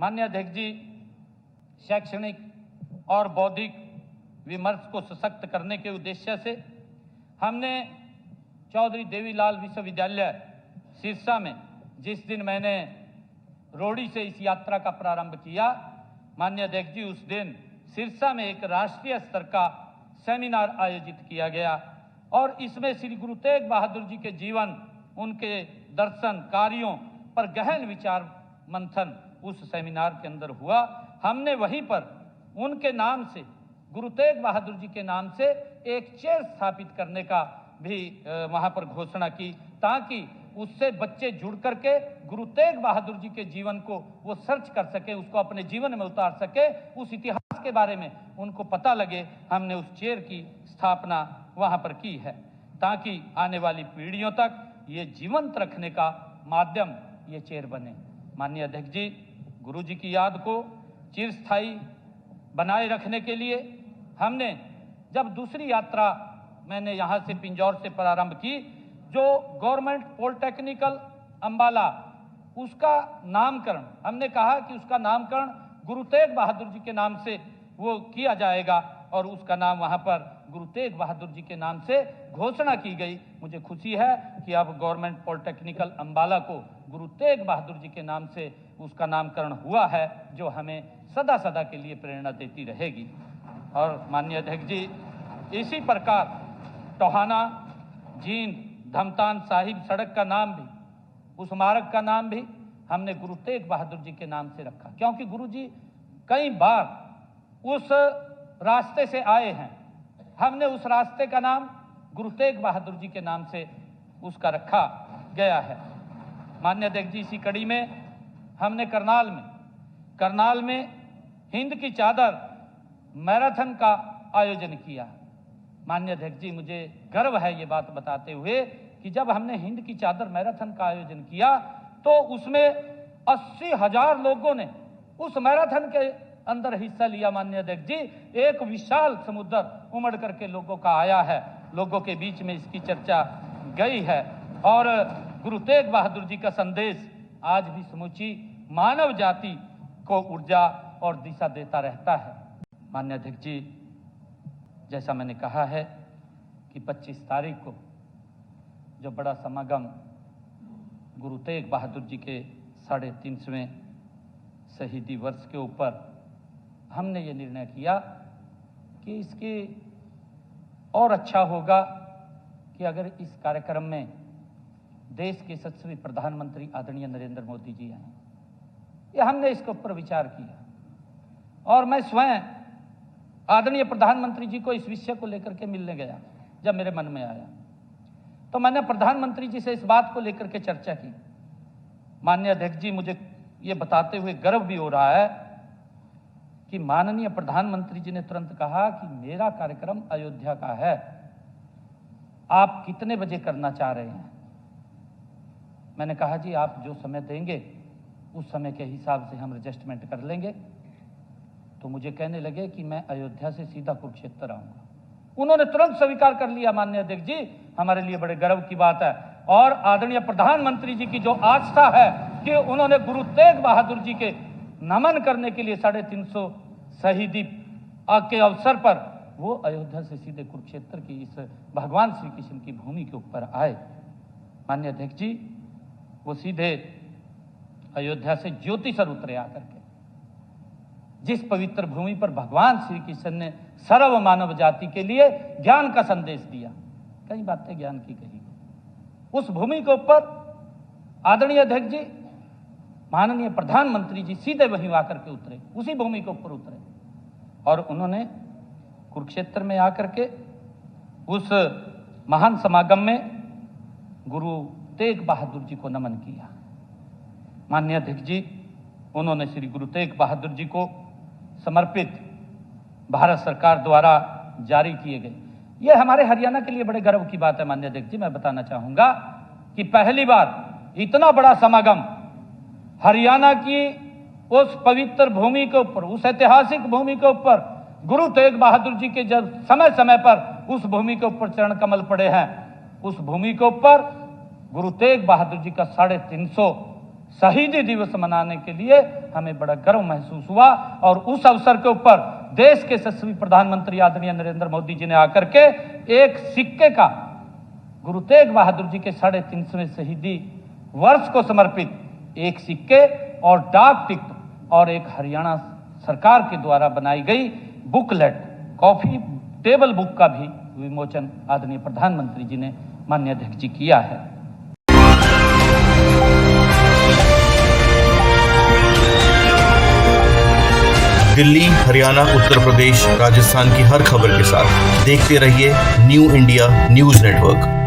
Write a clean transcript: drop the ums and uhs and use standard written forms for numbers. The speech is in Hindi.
माननीय अध्यक्ष जी, शैक्षणिक और बौद्धिक विमर्श को सशक्त करने के उद्देश्य से हमने चौधरी देवीलाल विश्वविद्यालय सिरसा में जिस दिन मैंने रोड़ी से इस यात्रा का प्रारंभ किया, माननीय अध्यक्ष जी, उस दिन सिरसा में एक राष्ट्रीय स्तर का सेमिनार आयोजित किया गया और इसमें श्री गुरु तेग बहादुर जी के जीवन, उनके दर्शन कार्यों पर गहन विचार मंथन उस सेमिनार के अंदर हुआ। हमने वहीं पर उनके नाम से, गुरु तेग बहादुर जी के नाम से एक चेयर स्थापित करने का भी वहां पर घोषणा की, ताकि उससे बच्चे जुड़ करके गुरु तेग बहादुर जी के जीवन को वो सर्च कर सके, उसको अपने जीवन में उतार सके, उस इतिहास के बारे में उनको पता लगे। हमने उस चेयर की स्थापना वहां पर की है, ताकि आने वाली पीढ़ियों तक ये जीवंत रखने का माध्यम ये चेयर बने। माननीय अध्यक्ष जी, गुरु जी की याद को चिरस्थायी बनाए रखने के लिए हमने जब दूसरी यात्रा मैंने यहाँ से पिंजौर से प्रारंभ की, जो गवर्नमेंट पॉलिटेक्निकल अंबाला, उसका नामकरण हमने कहा कि उसका नामकरण गुरु तेग बहादुर जी के नाम से वो किया जाएगा और उसका नाम वहाँ पर गुरु तेग बहादुर जी के नाम से घोषणा की गई। मुझे खुशी है कि अब गवर्नमेंट पॉलिटेक्निकल अंबाला को गुरु तेग बहादुर जी के नाम से उसका नामकरण हुआ है, जो हमें सदा सदा के लिए प्रेरणा देती रहेगी। और माननीय अध्यक्ष जी, इसी प्रकार टोहाना, जींद, धमतान साहिब सड़क का नाम भी, उस मार्ग का नाम भी हमने गुरु तेग बहादुर जी के नाम से रखा, क्योंकि गुरु जी कई बार उस रास्ते से आए हैं। हमने उस रास्ते का नाम गुरु तेग बहादुर जी के नाम से उसका रखा गया है। माननीय अध्यक्ष जी, इसी कड़ी में हमने करनाल में हिंद की चादर मैराथन का आयोजन किया। माननीय अध्यक्ष जी, मुझे गर्व है ये बात बताते हुए कि जब हमने हिंद की चादर मैराथन का आयोजन किया तो उसमें 80,000 लोगों ने उस मैराथन के अंदर हिस्सा लिया। माननीय अध्यक्ष जी, एक विशाल समुद्र उमड़ करके लोगों का आया है, लोगों के बीच में इसकी चर्चा गई है और गुरु तेग बहादुर जी का संदेश आज भी समूची मानव जाति को ऊर्जा और दिशा देता रहता है। माननीय अध्यक्ष जी, जैसा मैंने कहा है कि 25 तारीख को जो बड़ा समागम गुरु तेग बहादुर जी के 350वें शहीदी वर्ष के ऊपर हमने ये निर्णय किया कि इसके और अच्छा होगा कि अगर इस कार्यक्रम में देश के यशस्वी प्रधानमंत्री आदरणीय नरेंद्र मोदी जी आए। ये हमने इसके ऊपर विचार किया और मैं स्वयं आदरणीय प्रधानमंत्री जी को इस विषय को लेकर के मिलने गया। जब मेरे मन में आया तो मैंने प्रधानमंत्री जी से इस बात को लेकर के चर्चा की। माननीय अध्यक्ष जी, मुझे ये बताते हुए गर्व भी हो रहा है कि माननीय प्रधानमंत्री जी ने तुरंत कहा कि मेरा कार्यक्रम अयोध्या का है, आप कितने बजे करना चाह रहे हैं। मैंने कहा, जी आप जो समय देंगे उस समय के हिसाब से हम एडजस्टमेंट कर लेंगे। तो मुझे कहने लगे कि मैं अयोध्या से सीधा कुरुक्षेत्र आऊंगा। उन्होंने तुरंत स्वीकार कर लिया। माननीय अध्यक्ष जी, हमारे लिए बड़े गर्व की बात है और आदरणीय प्रधानमंत्री जी की जो आस्था है कि उन्होंने गुरु तेग बहादुर जी के नमन करने के लिए 350 शहीदी के अवसर पर वो अयोध्या से सीधे कुरुक्षेत्र की इस भगवान श्री कृष्ण की भूमि के ऊपर आए। माननीय अध्यक्ष जी, वो सीधे अयोध्या से ज्योतिसर उतरे आकर के, जिस पवित्र भूमि पर भगवान श्री कृष्ण ने सर्व मानव जाति के लिए ज्ञान का संदेश दिया। कई बातें ज्ञान की कही, उस भूमि के ऊपर आदरणीय अध्यक्ष जी, माननीय प्रधानमंत्री जी सीधे वहीं आकर के उतरे, उसी भूमि के ऊपर उतरे और उन्होंने कुरुक्षेत्र में आकर के उस महान समागम में गुरु तेग बहादुर जी को नमन किया। माननीय अध्यक्ष जी, उन्होंने श्री गुरु तेग बहादुर जी को समर्पित भारत सरकार द्वारा जारी किए गए, ये हमारे हरियाणा के लिए बड़े गर्व की बात है। माननीय अध्यक्ष जी, मैं बताना चाहूंगा कि पहली बार इतना बड़ा समागम हरियाणा की उस पवित्र भूमि के ऊपर, उस ऐतिहासिक भूमि के ऊपर, गुरु तेग बहादुर जी के जब समय समय पर उस भूमि के ऊपर चरण कमल पड़े हैं, उस भूमि के ऊपर गुरु तेग बहादुर जी का 350 शहीदी दिवस मनाने के लिए हमें बड़ा गर्व महसूस हुआ। और उस अवसर के ऊपर देश के यशस्वी प्रधानमंत्री आदरणीय नरेंद्र मोदी जी ने आकर के एक सिक्के का गुरु तेग बहादुर जी के 350वें शहीदी वर्ष को समर्पित एक सिक्के और डाक टिकट और एक हरियाणा सरकार के द्वारा बनाई गई बुकलेट कॉफी टेबल बुक का भी विमोचन आदरणीय प्रधानमंत्री जी ने माननीय अध्यक्ष जी किया है। दिल्ली, हरियाणा, उत्तर प्रदेश, राजस्थान की हर खबर के साथ देखते रहिए न्यू इंडिया न्यूज़ नेटवर्क।